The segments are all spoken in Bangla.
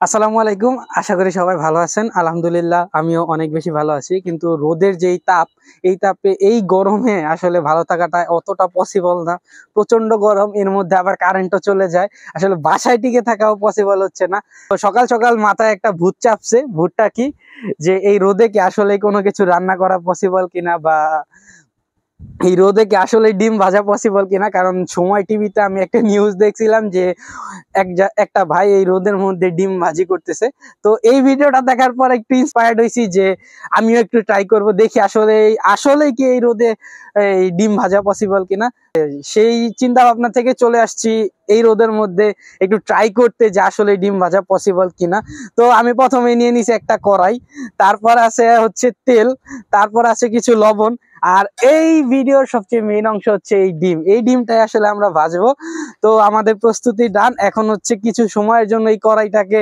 আসসালামু আলাইকুম। আশা করি সবাই ভালো আছেন। আলহামদুলিল্লাহ আমিও অনেক বেশি ভালো আছি। কিন্তু রোদের যেই তাপ, এই তাপে এই গরমে আসলে ভালো থাকাটা অতটা পসিবল না। প্রচন্ড গরম, এর মধ্যে আবার কারেন্টও চলে যায়। আসলে বাসায় টিকে থাকাও পসিবল হচ্ছে না। তো সকাল সকাল মাথায় একটা ভূত চাপছে। ভূতটা কি, যে এই রোদে কি আসলে কোনো কিছু রান্না করা পসিবল কিনা, বা এই রোদে কি আসলে ডিম ভাজা পসিবল কিনা। কারণ সময় টিভিতে আমি একটা নিউজ দেখছিলাম যে একটা ভাই এই রোদের মধ্যে ডিম ভাজি করতেছে। তো এই ভিডিওটা দেখার পর একটু ইন্সপায়ার্ড হয়েছি যে আমিও একটু ট্রাই করব, দেখি আসলে আসলে কি এই রোদে এই ডিম ভাজা পসিবল কিনা। সেই চিন্তা ভাবনা থেকে চলে আসছি এই রোদের মধ্যে একটু ট্রাই করতে যে আসলে ডিম ভাজা পসিবল কিনা। তো আমি প্রথমে নিয়ে নিছি একটা কড়াই, তারপর আছে হচ্ছে তেল, তারপর আছে কিছু লবণ, আর এই ভিডিওর সবচেয়ে মেইন অংশ হচ্ছে এই ডিম। এই ডিমটাই আসলে আমরা ভাজবো। তো আমাদের প্রস্তুতি ডান। এখন হচ্ছে কিছু সময়ের জন্য এই কড়াইটাকে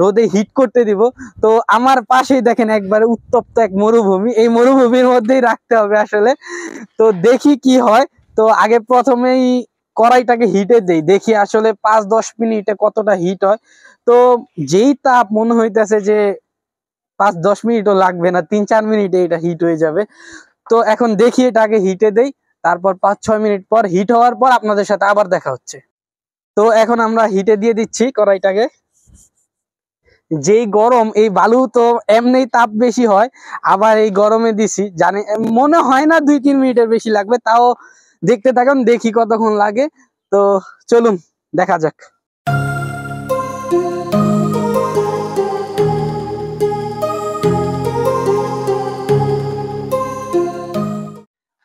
রোদে হিট করতে দিব। তো আমার পাশেই দেখেন একবারে উত্তপ্ত এক মরুভূমি, এই মরুভূমির মধ্যেই রাখতে হবে আসলে। তো দেখি কি হয়। তো আগে প্রথমেই কড়াইটাকে হিটে দেই, দেখি আসলে 5-10 মিনিটে কতটা হিট হয়। তো যেই তাপ মনে হইতেছে যে 5-10 মিনিটও লাগবে না, 3-4 মিনিটে এটা হিট হয়ে যাবে। তো এখন দেখি এটাকে হিটে দেই, তারপর 5-6 মিনিট পর হিট হওয়ার পর আপনাদের সাথে আবার দেখা হচ্ছে। তো এখন আমরা হিটে দিয়ে দিচ্ছি কড়াইটাকে। যেই গরম, এই বালু তো এমনি তাপ বেশি হয়, আবার এই গরমে দিছি, জানি মনে হয় না 2-3 মিনিটের বেশি লাগবে। তাও দেখতে থাকুন, দেখি কতক্ষণ লাগে। তো চলুন দেখা যাক।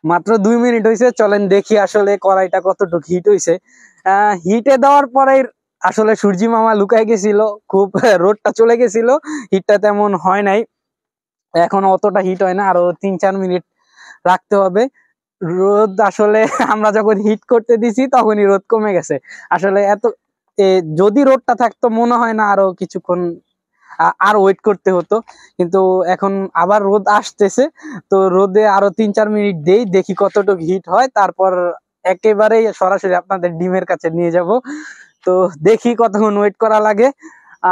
মাত্র 2 মিনিট হয়েছে, চলেন দেখি আসলে কড়াইটা কতটুকু হিট হয়েছে। হিটে দেওয়ার পরে আসলে সূর্যি মামা লুকাই গেছিল, খুব রোদটা চলে গেছিল, হিটটা তেমন হয় নাই। এখন অতটা হিট হয় না, আরো 3-4 মিনিট রাখতে হবে। রোদ আসলে আমরা যখন হিট করতে দিছি তখনই রোদ কমে গেছে। আসলে যদি রোদটা থাকতো মনে হয় না আরো কিছুক্ষণ আর ওয়েট করতে হতো। কিন্তু এখন আবার রোদ আসতেছে, তো রোদে আরো 3-4 মিনিট দেই, দেখি কতটুকু হিট হয়, তারপর একেবারেই সরাসরি আপনাদের ডিমের কাছে নিয়ে যাব। তো দেখি কতক্ষণ ওয়েট করা লাগে।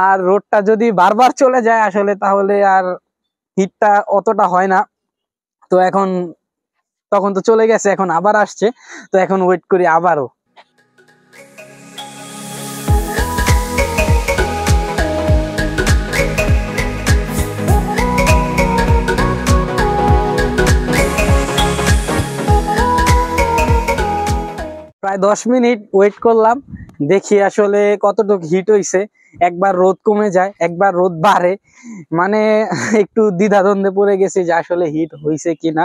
আর রোদটা যদি বারবার চলে যায় আসলে, তাহলে আর হিটটা অতটা হয় না। তো এখন তখন তো চলে গেছে, এখন আবার আসছে। তো এখন ওয়েট করি আবারও। প্রায় 10 মিনিট ওয়েট করলাম, দেখি আসলে কতটুকু হিট হয়েছে। একবার রোদ কমে যায়, একবার রোদ বাড়ে, মানে একটু দ্বিধাদ্বন্দ্বে পড়ে গেছি যে আসলে হিট হয়েছে কিনা।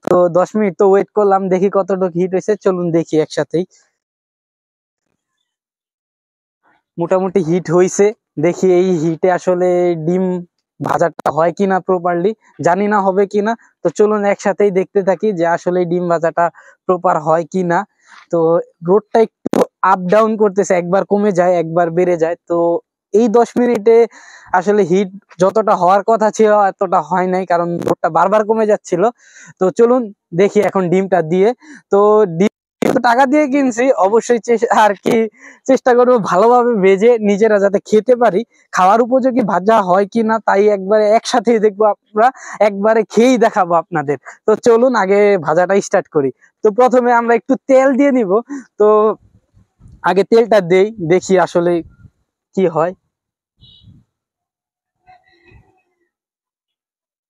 তো 10 মিনিট তো ওয়েট করলাম, দেখি কতটুকু হিট হয়েছে। চলুন দেখি একসাথেই। মোটামুটি হিট হয়েছে, দেখি এই হিটে আসলে ডিম ভাজাটা হয় কিনা প্রপারলি, জানি না হবে কিনা। তো চলুন একসাথেই দেখতে থাকি যে আসলে ডিম ভাজাটা প্রপার হয় কিনা। তো রোদটা একটু আপ ডাউন করতেছে, একবার কমে যায় একবার বেড়ে যায়। তো এই 10 মিনিটে আসলে হিট যতটা হওয়ার কথা ছিল এতটা হয় নাই, কারণ রোদটা বারবার কমে যাচ্ছিল। তো চলুন দেখি এখন ডিমটা দিয়ে। তো ডিম টাকা দিয়ে কিনছি, অবশ্যই আর কি চেষ্টা করবো ভালোভাবে ভেজে নিজেরা যাতে খেতে পারি, খাওয়ার উপযোগী ভাজা হয় কিনা, তাই একবারে একসাথেই দেখবো, আমরা একবারে খেয়েই দেখাবো আপনাদের। তো চলুন আগে ভাজাটা স্টার্ট করি। তো প্রথমে আমরা একটু তেল দিয়ে নিব। তো আগে তেলটা দেই, দেখি আসলে কি হয়।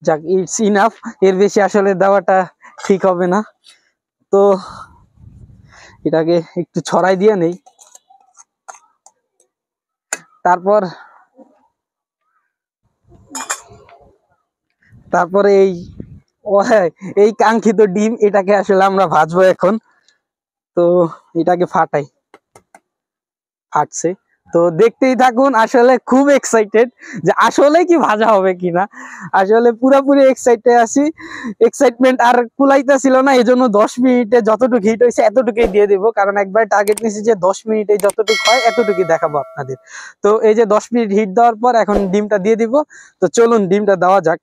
যাক, ইটস ইনাফ, এর বেশি আসলে দেওয়াটা ঠিক হবে না। তো এটাকে একটু ছড়াই দিয়ে নেই, তারপর তারপরে হ্যাঁ, এই কাঙ্ক্ষিত ডিম, এটাকে আসলে আমরা ভাজবো এখন। তো এটাকে ফাটছে। তো দেখতেই থাকুন, আসলে খুব এক্সাইটেড যে আসলে কি ভাজা হবে কিনা। আসলে পুরোপুরি এক্সাইটেড আছি, এক্সাইটমেন্ট আর কুলাইতেছিল না, এই জন্য 10 মিনিটে যতটুকু হিট হয়েছে এতটুকুই দিয়ে দিব। কারণ একবার টার্গেট নিয়েছি যে 10 মিনিটে যতটুকু হয় এতটুকুই দেখাবো আপনাদের। তো এই যে 10 মিনিট হিট দেওয়ার পর এখন ডিমটা দিয়ে দিব। তো চলুন ডিমটা দেওয়া যাক।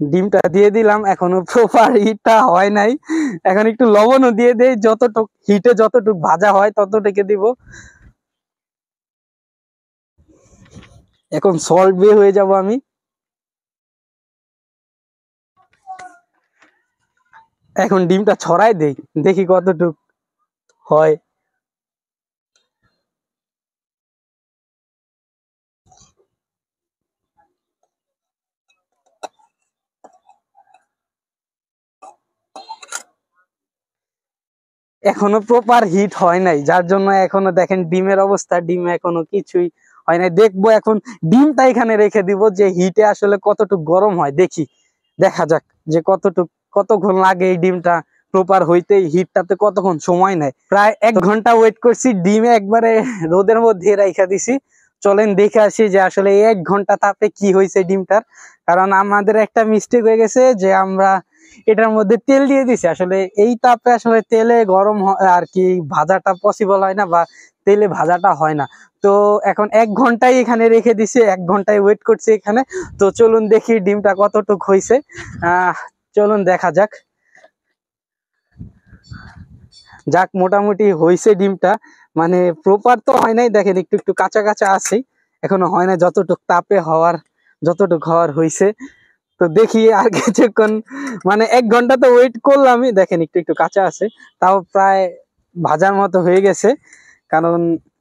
ডিমটা দিয়ে দিলাম, এখনো প্রপার হিটটা হয় নাই। এখন একটু লবণও দিয়ে দেই, যতটুক হিটে যতটুক ভাজা হয় ততটুকু দিব। এখন সল্ট বের হয়ে যাব আমি। এখন ডিমটা ছড়াই দেই, দেখি কতটুক হয়। এখনো প্রপার হিট হয় নাই, যার জন্য এখনো দেখেন ডিমের অবস্থা, ডিম এখনো কিছুই হয় নাই। দেখবো এখন ডিমটা এখানে রেখে দিব, যে হিটে আসলে কতটুক গরম হয় দেখি, দেখা যাক যে কতক্ষণ লাগে এই ডিমটা প্রপার হইতে, হিটটাতে কতক্ষণ সময় নেয়। প্রায় 1 ঘন্টা ওয়েট করছি, ডিমে একবারে রোদের মধ্যে রাইখা দিছি। চলেন দেখে আসি যে আসলে 1 ঘন্টা তাপে কি হয়েছে ডিমটার। কারণ আমাদের একটা মিস্টেক হয়ে গেছে যে আমরা এটার মধ্যে তেল দিয়ে দিছি, আসলে এই তাপে আসলে তেলে গরম আর কি ভাজাটা পসিবল হয় না, বা তেলে ভাজাটা হয় না। তো এখন 1 ঘন্টাই এখানে রেখে দিছি, 1 ঘন্টায় ওয়েট করছি এখানে। তো চলুন দেখি ডিমটা কতটুক হয়েছে। চলুন দেখা যাক। যাক, মোটামুটি হয়েছে ডিমটা, মানে প্রপার তো হয় নাই, দেখেন একটু একটু কাঁচা কাঁচা আছে, এখনো হয় না যতটুক তাপে হওয়ার, যতটুক হওয়ার হয়েছে। তো দেখি আর কিছুক্ষণ, মানে 1 ঘন্টা তো ওয়েট করলামই, দেখেন একটু একটু কাঁচা আছে, তাও প্রায় ভাজার মতো হয়ে গেছে। কারণ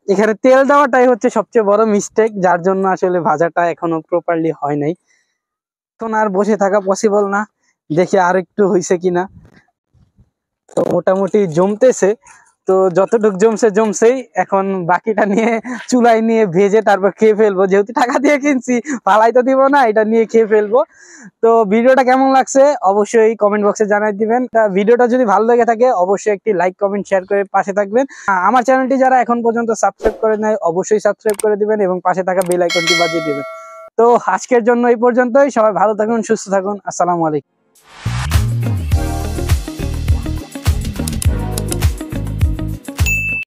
এখানে তেল দেওয়াটাই হচ্ছে সবচেয়ে বড় মিস্টেক, যার জন্য আসলে ভাজাটা এখনো প্রপারলি হয় নাই। এখন আর বসে থাকা পসিবল না, দেখি আর একটু হয়েছে কিনা। তো মোটামুটি জমতেছে, তো যতটুক জমছে জমছেই, এখন বাকিটা নিয়ে চুলায় নিয়ে ভেজে তারপর খেয়ে ফেলবো, যেহেতু টাকা দিয়ে কিনছি, ফালাই তো দিব না, এটা নিয়ে খেয়ে ফেলবো। তো ভিডিওটা কেমন লাগছে অবশ্যই কমেন্ট বক্সে জানাই দিবেন। ভিডিওটা যদি ভালো লেগে থাকে অবশ্যই একটি লাইক কমেন্ট শেয়ার করে পাশে থাকবেন। আমার চ্যানেলটি যারা এখন পর্যন্ত সাবস্ক্রাইব করে নাই অবশ্যই সাবস্ক্রাইব করে দিবেন এবং পাশে থাকা বেল আইকনটি বাজিয়ে দিবেন। তো আজকের জন্য এই পর্যন্তই, সবাই ভালো থাকুন, সুস্থ থাকুন, আসসালামু আলাইকুম।